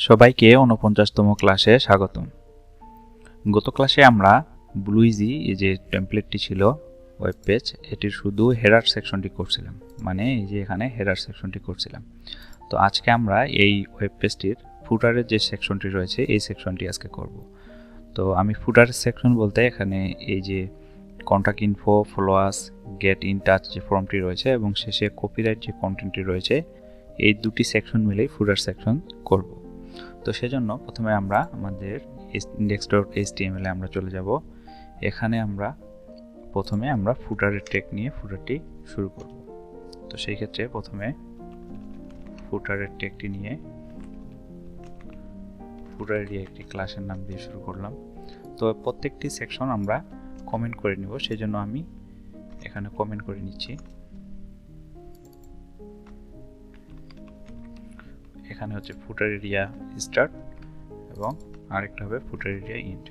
সবাইকে ৪৯তম ক্লাসে স্বাগতম। গত ক্লাসে আমরা ব্লুইজি এই যে টেমপ্লেটটি ছিল ওয়েব পেজ, এটির শুধু হেডার সেকশনটি করছিলাম, মানে এই যে এখানে হেডার সেকশনটি করছিলাম। তো আজকে আমরা এই ওয়েব পেজটির ফুটারের যে সেকশনটি রয়েছে এই সেকশনটি আজকে করব। তো আমি ফুটারের সেকশন বলতে এখানে এই যে contact info, followers, get in touch যে ফর্মটি রয়েছে এবং শেষে কপিরাইট যে কন্টেন্টটি রয়েছে এই দুটি সেকশন মিলেই ফুটার সেকশন করব। তো সেজন্য প্রথমে আমরা আমাদের index.html এ আমরা চলে যাব। এখানে প্রথমে আমরা ফুটারের ট্যাগ নিয়ে ফুটারটি শুরু করব। তো সেই ক্ষেত্রে প্রথমে ফুটারের ট্যাগটি নিয়ে ফুটারের একটি ক্লাসের নাম দিয়ে শুরু করলাম। তো প্রত্যেকটি সেকশন আমরা কমেন্ট করে নিব, সেজন্য আমি এখানে কমেন্ট করে নিচ্ছি। এখানে হচ্ছে ফুটার এরিয়া স্টার্ট এবং আরেকটা হবে ফুটার এরিয়া এন্ড।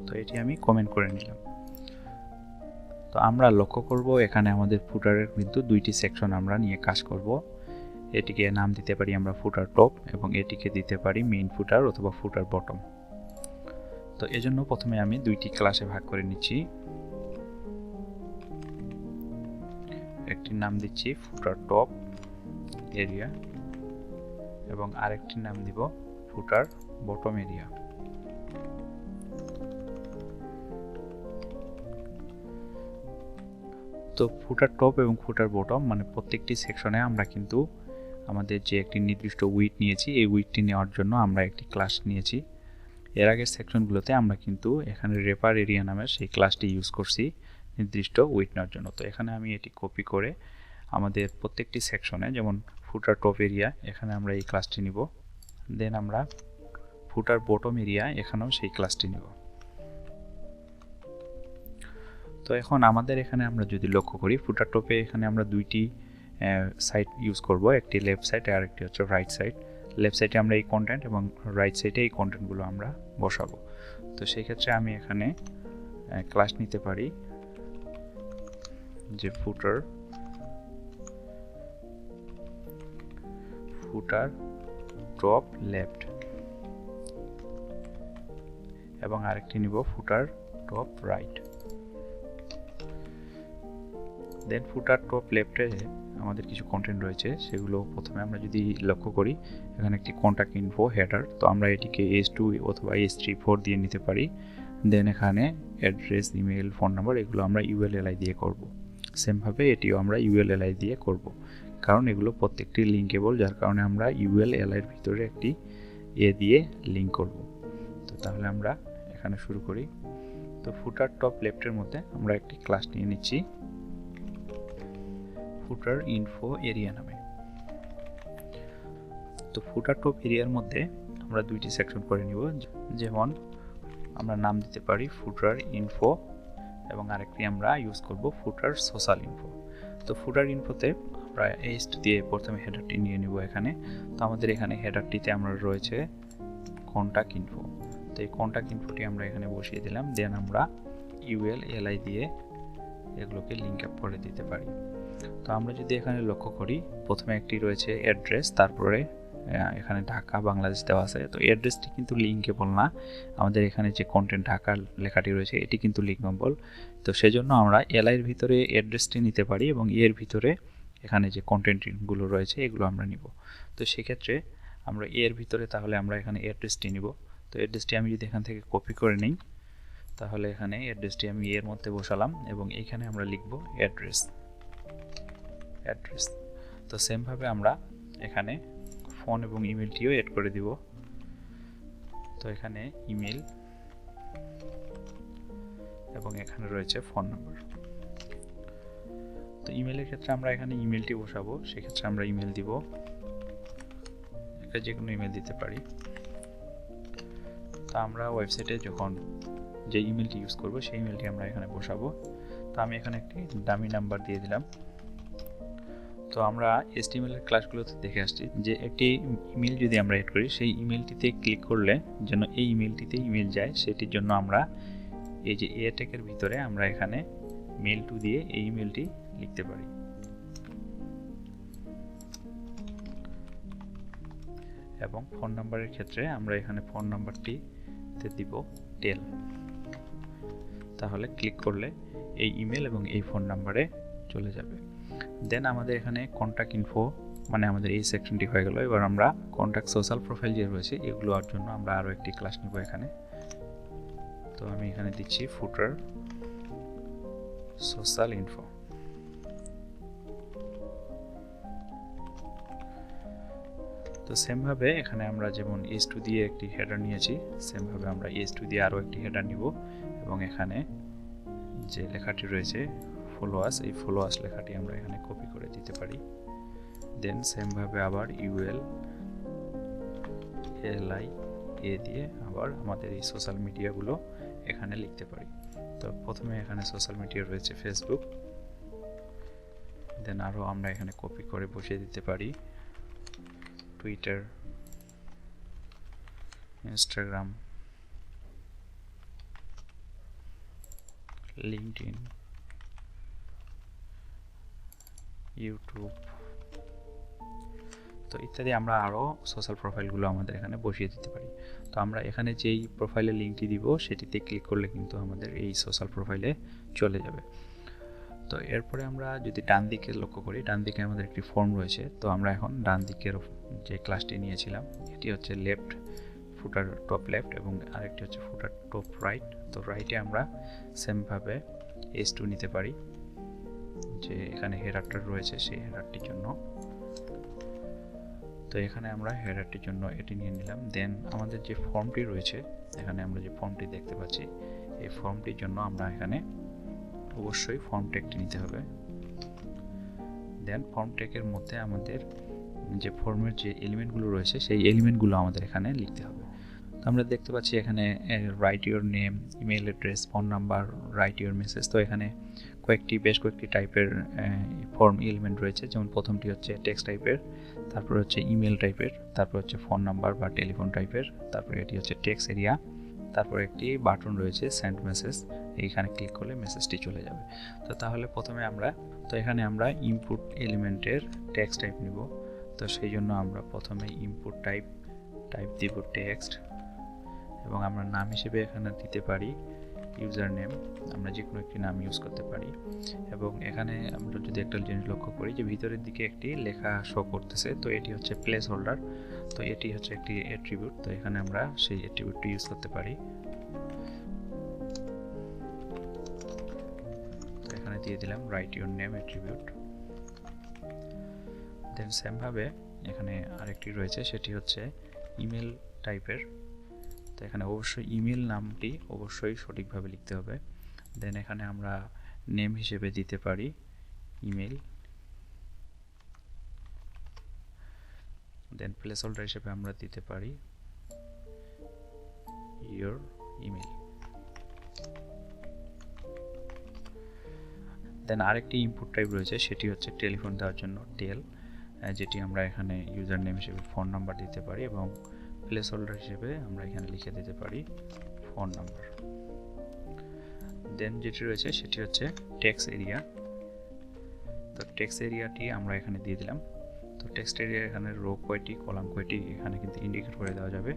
তো এটি আমি কমেন্ট করে নিলাম। তো আমরা লক্ষ্য করব এখানে আমাদের ফুটারের কিন্তু দুইটি সেকশন আমরা নিয়ে কাজ করব। এটিকে নাম দিতে পারি আমরা ফুটার টপ এবং এটিকে দিতে পারি মেইন ফুটার অথবা ফুটার বটম। তো এজন্য প্রথমে আমি দুইটি ক্লাসে ভাগ করে নিচ্ছি। একটির নাম দিচ্ছি ফুটার টপ এরিয়া এবং আরেকটির নাম দিব ফুটার বটম এরিয়া। তো ফুটার টপ এবং ফুটার বটম মানে প্রত্যেকটি সেকশনে আমরা কিন্তু আমাদের যে একটি নির্দিষ্ট উইডথ নিয়েছি এই উইডথটি নেওয়ার জন্য আমরা একটি ক্লাস নিয়েছি। এর আগের সেকশনগুলোতে আমরা কিন্তু এখানে রেপার এরিয়া নামের সেই ক্লাসটি ইউজ করছি নির্দিষ্ট উইডথ নেওয়ার জন্য। তো এখানে আমি এটি কপি করে আমাদের প্রত্যেকটি সেকশনে, যেমন ফুটার টপ এরিয়া এখানে আমরা এই ক্লাসটি নিব, দেন আমরা ফুটার বটম এরিয়া এখানেও সেই ক্লাসটি নিব। তো এখন আমাদের এখানে আমরা যদি লক্ষ্য করি ফুটার টপে এখানে আমরা দুইটি সাইড ইউজ করব, একটি লেফট সাইড আর একটি হচ্ছে রাইট সাইড। লেফট সাইডে আমরা এই কন্টেন্ট এবং রাইট সাইডে এই কন্টেন্টগুলো আমরা বসাবো। তো সেই ক্ষেত্রে আমি এখানে ক্লাস নিতে পারি যে ফুটার টপ লেফট এবং আরেকটি নিব ফুটার টপ রাইট। দেন ফুটার টপ লেফটে আমাদের কিছু কন্টেন্ট রয়েছে, সেগুলো প্রথমে আমরা যদি লক্ষ্য করি এখানে একটি কন্ট্যাক্ট ইনফো হেডার, তো আমরা এটিকে S2 অথবা S34 দিয়ে নিতে পারি। দেন এখানে অ্যাড্রেস, ইমেল, ফোন নাম্বার এগুলো আমরা ULLI দিয়ে করব। সেমভাবে এটিও আমরা ULLI দিয়ে করব, কারণ এগুলো প্রত্যেকটি লিঙ্কেবল, যার কারণে আমরা ULLI এর ভিতরে একটি দিয়ে লিঙ্ক করব। তো তাহলে আমরা এখানে শুরু করি। তো ফুটার টপ লেফটের মধ্যে আমরা একটি ক্লাস নিয়ে নিচ্ছি ফুটার ইনফো এরিয়া নামে। তো ফুটার টপ এরিয়ার মধ্যে আমরা দুইটি সেকশন করে নিব, যেমন আমরা নাম দিতে পারি ফুটার ইনফো এবং আরেকটি আমরা ইউজ করব ফুটার সোশ্যাল ইনফো। তো ফুটার ইনফোতে আমরা এইচ দিয়ে প্রথমে হেডারটি নিয়ে নিব এখানে। তো আমাদের এখানে হেডারটিতে আমরা রয়েছে কন্ট্যাক্ট ইনফো, তো এই কন্ট্যাক্ট ইনফোটি আমরা এখানে বসিয়ে দিলাম। দেন আমরা ULLI দিয়ে এগুলোকে লিঙ্ক আপ করে দিতে পারি। তো আমরা যদি এখানে লক্ষ্য করি প্রথমে একটি রয়েছে অ্যাড্রেস, তারপরে এখানে ঢাকা বাংলাদেশ দেওয়া আছে। তো অ্যাড্রেসটি কিন্তু লিঙ্কেবল না, আমাদের এখানে যে কন্টেন্ট ঢাকা লেখাটি রয়েছে এটি কিন্তু লিঙ্কেবল। তো সেজন্য আমরা এর ভিতরে অ্যাড্রেসটি নিতে পারি এবং এর ভিতরে এখানে যে কন্টেন্টগুলো রয়েছে এগুলো আমরা নিব। তো সেক্ষেত্রে আমরা এর ভিতরে তাহলে আমরা এখানে অ্যাড্রেসটি নিব। তো অ্যাড্রেসটি আমি যদি এখান থেকে কপি করে নিই তাহলে এখানে অ্যাড্রেসটি আমি এর মধ্যে বসালাম এবং এখানে আমরা লিখব অ্যাড্রেস। তো সেমভাবে আমরা এখানে ফোন এবং ইমেলটিও এড করে দিব। তো এখানে ইমেল এবং এখানে রয়েছে ফোন নাম্বার। তো ইমেলের ক্ষেত্রে আমরা এখানে ইমেলটি বসাবো, সেক্ষেত্রে আমরা ইমেল দিব, এটা যে কোনো ইমেল দিতে পারি। তো আমরা ওয়েবসাইটে যখন যে ইমেলটি ইউজ করব সেই ইমেলটি আমরা এখানে বসাবো। তো আমি এখানে একটি ডামি নাম্বার দিয়ে দিলাম। তো আমরা HTML এর ক্লাসগুলোতে দেখে আসছি যে একটি ইমেল যদি আমরা এড করি সেই ইমেলটিতে ক্লিক করলে যেন এই ইমেলটিতে ইমেল যায়, সেটির জন্য আমরা এই যে ট্যাগের ভিতরে আমরা এখানে মেল টু দিয়ে এই ইমেলটি লিখতে পারি। এবং ফোন নাম্বারের ক্ষেত্রে আমরা এখানে ফোন নাম্বারটিতে দিব টেল। তাহলে ক্লিক করলে এই ইমেল এবং এই ফোন নাম্বারে চলে যাবে। দেন আমাদের এখানে কন্ট্যাক্ট ইনফো মানে আমাদের এই সেকশনটি হয়ে গেল। এবার আমরা কন্ট্যাক্ট সোশ্যাল প্রোফাইল যে রয়েছে এগুলোর জন্য আমরা আরও একটি ক্লাস নিব এখানে। তো আমি এখানে দিচ্ছি ফুটার সোশ্যাল ইনফো। তো সেমভাবে এখানে আমরা যেমন S2 দিয়ে একটি হেডার নিয়েছি, সেমভাবে আমরা S2 দিয়ে আরও একটি হেডার নিব এবং এখানে যে লেখাটি রয়েছে ফলোয়ার্স, এই ফলোয়ার্স লেখাটি আমরা এখানে কপি করে দিতে পারি। দেন সেমভাবে আবার UL LI এ দিয়ে আবার আমাদের এই সোশ্যাল মিডিয়াগুলো এখানে লিখতে পারি। তো প্রথমে এখানে সোশ্যাল মিডিয়া রয়েছে ফেসবুক, দেন আরও আমরা এখানে কপি করে বসিয়ে দিতে পারি টুইটার, ইনস্টাগ্রাম, লিঙ্কডইন, ইউটিউব, তো ইত্যাদি আমরা আরও সোশ্যাল প্রোফাইলগুলো আমাদের এখানে বসিয়ে দিতে পারি। তো আমরা এখানে যেই প্রোফাইলের লিঙ্কটি দিব সেটিতে ক্লিক করলে কিন্তু আমাদের এই সোশ্যাল প্রোফাইলে চলে যাবে। তো এরপরে আমরা যদি ডান দিকে লক্ষ্য করি, ডান দিকে আমাদের একটি ফর্ম রয়েছে। তো আমরা এখন ডান দিকের যে ক্লাসটি নিয়েছিলাম এটি হচ্ছে লেফট ফুটার টপ লেফট এবং আরেকটি হচ্ছে ফুটার টপ রাইট। তো রাইটে আমরা সেমভাবে S2 নিতে পারি, যে এখানে হেডারটা রয়েছে সেই হেডারটির জন্য। তো এখানে আমরা হেডারটির জন্য এটি নিয়ে নিলাম। দেন আমাদের যে ফর্মটি রয়েছে এখানে আমরা যে ফর্মটি দেখতে পাচ্ছি এই ফর্মটির জন্য আমরা এখানে অবশ্যই ফর্ম ট্যাগটি নিতে হবে। দেন ফর্ম ট্যাগের মধ্যে আমাদের যে ফর্মের যে এলিমেন্টগুলো রয়েছে সেই এলিমেন্টগুলো আমাদের এখানে লিখতে হবে। তো আমরা দেখতে পাচ্ছি এখানে right your name, email address, phone number, right your message. তো এখানে বেশ কয়েকটি টাইপের ফর্ম এলিমেন্ট রয়েছে, যেমন প্রথমটি হচ্ছে টেক্সট টাইপের, তারপর হচ্ছে ইমেল টাইপের, তারপর হচ্ছে ফোন নাম্বার বা টেলিফোন টাইপের, তারপরে এটি হচ্ছে টেক্সট এরিয়া, তারপর একটি বাটন রয়েছে সেন্ড মেসেজ, এইখানে ক্লিক করলে মেসেজটি চলে যাবে। তো তাহলে প্রথমে এখানে আমরা ইনপুট এলিমেন্টের টেক্সট টাইপ নিব। তো সেই জন্য আমরা প্রথমে ইনপুট টাইপ দিব টেক্সট এবং আমরা নাম হিসেবে এখানে দিতে পারি ইউজার নেম, আমরা যে কোনো একটি নাম ইউজ করতে পারি। এবং এখানে আমরা যদি একটা জিনিস লক্ষ্য করি যে ভিতরের দিকে একটি লেখা শো করতেছে, তো এটি হচ্ছে প্লেস হোল্ডার। তো এটি হচ্ছে একটি অ্যাট্রিবিউট, তো এখানে আমরা সেই অ্যাট্রিবিউটটি ইউজ করতে পারি। তো এখানে দিয়ে দিলাম রাইট ইউর নেম অ্যাট্রিবিউট। দেন সেমভাবে এখানে আরেকটি রয়েছে, সেটি হচ্ছে ইমেল টাইপের। তো এখানে অবশ্যই ইমেল নামটি অবশ্যই সঠিকভাবে লিখতে হবে। দেন এখানে আমরা নেম হিসেবে দিতে পারি ইমেল। দেন প্লেস হোল্ডার হিসেবে আমরা দিতে পারি ইয়োর ইমেল। দেন আরেকটি ইনপুট টাইপ রয়েছে, সেটি হচ্ছে টেলিফোন দেওয়ার জন্য টেল, যেটি আমরা এখানে ইউজার নেম হিসেবে ফোন নাম্বার দিতে পারি এবং প্লেস হোল্ডার হিসেবে আমরা এখানে লিখে দিতে পারি ফোন নাম্বার। দেন যেটি রয়েছে সেটি হচ্ছে টেক্সট এরিয়া। তো টেক্সট এরিয়াটি আমরা এখানে দিয়ে দিলাম। তো টেক্সট এরিয়া এখানে রো কয়টি, কলাম কয়টি এখানে কিন্তু ইন্ডিকেট করে দেওয়া যাবে,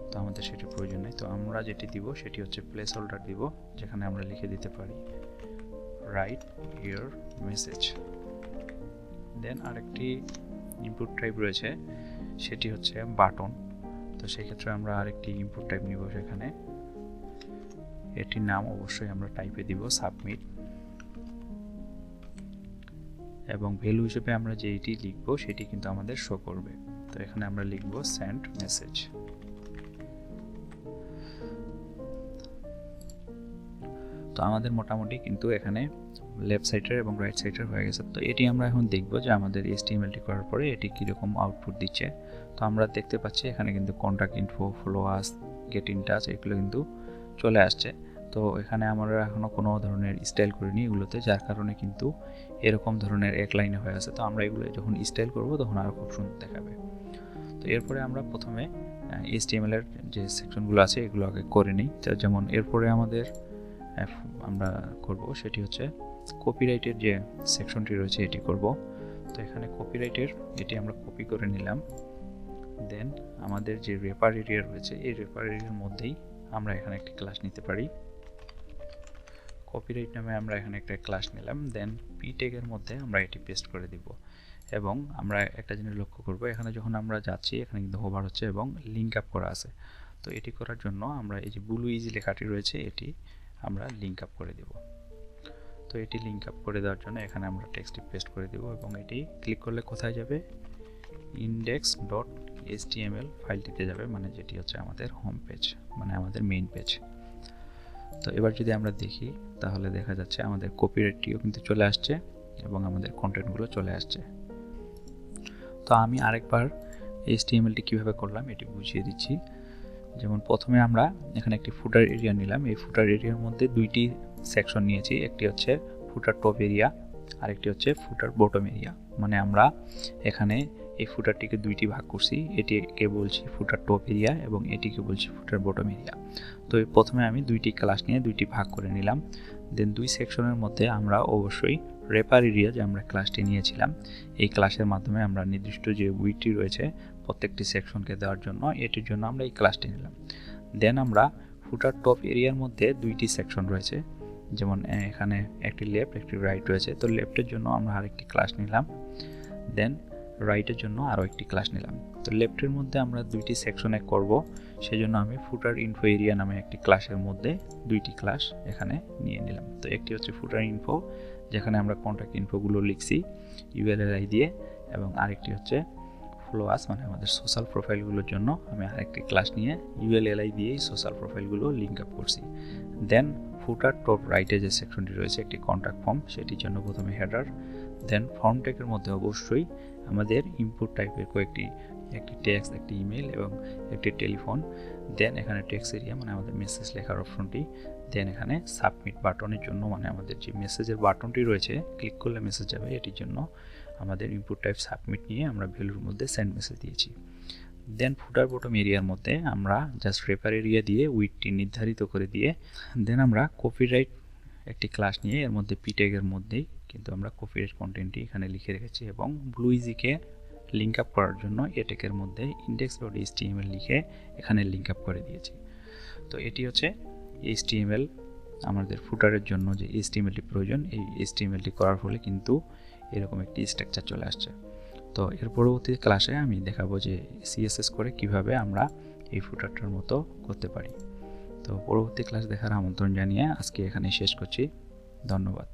তো আমাদের সেটি প্রয়োজন নেই। তো আমরা যেটি দিব সেটি হচ্ছে প্লেস হোল্ডার দিব, যেখানে আমরা লিখে দিতে পারি রাইট ইউর মেসেজ। দেন আরেকটি ইনপুট টাইপ রয়েছে, সেটি হচ্ছে বাটন। তো সেই ক্ষেত্রে আমরা আরেকটি ইনপুট টাইপ নিব, সেখানে এটির নাম অবশ্যই আমরা টাইপে দিব সাবমিট এবং ভ্যালু হিসেবে আমরা যেটি লিখব সেটি কিন্তু আমাদের শো করবে। তো এখানে আমরা লিখব সেন্ড মেসেজ। তো আমাদের মোটামুটি কিন্তু এখানে লেফট সাইডের এবং রাইট সাইডের হয়ে গেছে। তো এটি আমরা এখন দেখব যে আমাদের HTML-টি করার পরে এটি কীরকম আউটপুট দিচ্ছে। তো আমরা দেখতে পাচ্ছি এখানে কিন্তু contact info, followers, get in touch এগুলো কিন্তু চলে আসছে। তো এখানে আমরা এখনও কোনো ধরনের স্টাইল করিনি এগুলোতে, যার কারণে কিন্তু এরকম ধরনের এক লাইনে হয়ে আছে। তো আমরা এগুলো যখন স্টাইল করব তখন আরও খুব সুন্দর দেখাবে। তো এরপরে আমরা প্রথমে HTML-এর যে সেকশনগুলো আছে এগুলো আগে করে নিই। যেমন এরপরে আমরা করব সেটি হচ্ছে কপিরাইটের যে সেকশনটি রয়েছে এটি করব। তো এখানে কপিরাইটের এটি আমরা কপি করে নিলাম। দেন আমাদের যে রেপার এরিয়া রয়েছে এই রেপার এরিয়ার মধ্যেই আমরা এখানে একটি ক্লাস নিতে পারি। কপিরাইট নামে আমরা এখানে একটা ক্লাস নিলাম। দেন পি ট্যাগের মধ্যে আমরা এটি পেস্ট করে দিব। এবং আমরা একটা জিনিস লক্ষ্য করব, এখানে যখন আমরা যাচ্ছি এখানে কিন্তু হোভার হচ্ছে এবং লিঙ্ক আপ করা আছে। তো এটি করার জন্য আমরা এই যে ব্লু ইজি লেখাটি রয়েছে এটি আমরা লিঙ্ক আপ করে দেব। তো এটি লিঙ্ক আপ করে দেওয়ার জন্য এখানে আমরা টেক্সটটি পেস্ট করে দেব এবং এটি ক্লিক করলে কোথায় যাবে, index.html ফাইলটিতে যাবে, মানে যেটি হচ্ছে আমাদের হোম পেজ, মানে আমাদের মেইন পেজ। তো এবার যদি আমরা দেখি তাহলে দেখা যাচ্ছে আমাদের কপিরাইটটিও কিন্তু চলে আসছে এবং আমাদের কন্টেন্টগুলো চলে আসছে। তো আমি আরেকবার HTMLটি কিভাবে করলাম এটি বুঝিয়ে দিচ্ছি। যেমন প্রথমে আমরা এখানে একটি ফুটার এরিয়া নিলাম। এই ফুটার এরিয়ার মধ্যে দুইটি সেকশন নিয়েছি, একটি হচ্ছে ফুটার টপ এরিয়া, আরেকটি হচ্ছে ফুটার বটম এরিয়া। মানে আমরা এখানে এই ফুটারটিকে দুইটি ভাগ করছি, এটিকে বলছি ফুটার টপ এরিয়া এবং এটিকে বলছি ফুটার বটম এরিয়া। তো প্রথমে আমি দুইটি ক্লাস নিয়ে দুইটি ভাগ করে নিলাম। দেন দুই সেকশনের মধ্যে আমরা অবশ্যই রেপার এরিয়া যে আমরা ক্লাসটি নিয়েছিলাম এই ক্লাসের মাধ্যমে আমরা নির্দিষ্ট যে উইডটি রয়েছে প্রত্যেকটি সেকশনকে দেওয়ার জন্য এটির জন্য আমরা এই ক্লাসটি নিলাম। দেন আমরা ফুটার টপ এরিয়ার মধ্যে দুইটি সেকশন রয়েছে, যেমন এখানে একটি লেফট একটি রাইট রয়েছে। তো লেফটের জন্য আমরা আরেকটি ক্লাস নিলাম, দেন রাইটের জন্য আরও একটি ক্লাস নিলাম। তো লেফটের মধ্যে আমরা দুইটি সেকশনে করব, সেজন্য আমি ফুটার ইনফো এরিয়া নামে একটি ক্লাসের মধ্যে দুইটি ক্লাস এখানে নিয়ে নিলাম। তো একটি হচ্ছে ফুটার ইনফো, যেখানে আমরা কন্ট্যাক্ট ইনফোগুলো লিখছি ULLI দিয়ে, এবং আরেকটি হচ্ছে ফলোয়ার্স মানে আমাদের সোশ্যাল প্রোফাইলগুলোর জন্য আমি আরেকটি ক্লাস নিয়ে ULLI দিয়েই সোশ্যাল প্রোফাইলগুলো লিঙ্ক আপ করছি। দেন ফুটার টপ রাইটে যে সেকশনটি রয়েছে একটি কন্ট্যাক্ট ফর্ম, সেটির জন্য প্রথমে হেডার, দেন ফর্ম ট্যাগের মধ্যে অবশ্যই আমাদের ইনপুট টাইপের একটি টেক্সট, একটি ইমেল এবং একটি টেলিফোন। দেন এখানে টেক্সট এরিয়া মানে আমাদের মেসেজ লেখার অপশনটি। দেন এখানে সাবমিট বাটনের জন্য মানে আমাদের যে মেসেজের বাটনটি রয়েছে ক্লিক করলে মেসেজ যাবে, এটির জন্য আমাদের ইনপুট টাইপ সাবমিট নিয়ে আমরা ভ্যালুর মধ্যে সেন্ড মেসেজ দিয়েছি। দেন ফুটার বটম এরিয়ার মধ্যে আমরা জাস্ট রেপার এরিয়া দিয়ে উইডটি নির্ধারিত করে দিয়ে দেন আমরা কপিরাইট একটি ক্লাস নিয়ে এর মধ্যে পি ট্যাগের মধ্যেই কিন্তু আমরা কপিরাইট কন্টেন্টটি এখানে লিখে রেখেছি এবং ব্লু ইজিকে লিঙ্ক আপ করার জন্য এ ট্যাগের মধ্যে index.html লিখে এখানে লিঙ্ক আপ করে দিয়েছি। তো এটি হচ্ছে HTML, আমাদের ফুটারের জন্য যে HTMLটি প্রয়োজন এই HTMLটি করার ফলে কিন্তু এরকম একটি স্ট্রাকচার চলে আসছে। তো এর পরবর্তী ক্লাসে আমি দেখাবো যে CSS করে কিভাবে আমরা এই ফুটারটার মতো করতে পারি। তো পরবর্তী ক্লাস দেখার আমন্ত্রণ জানিয়ে আজকে এখানে শেষ করছি। ধন্যবাদ।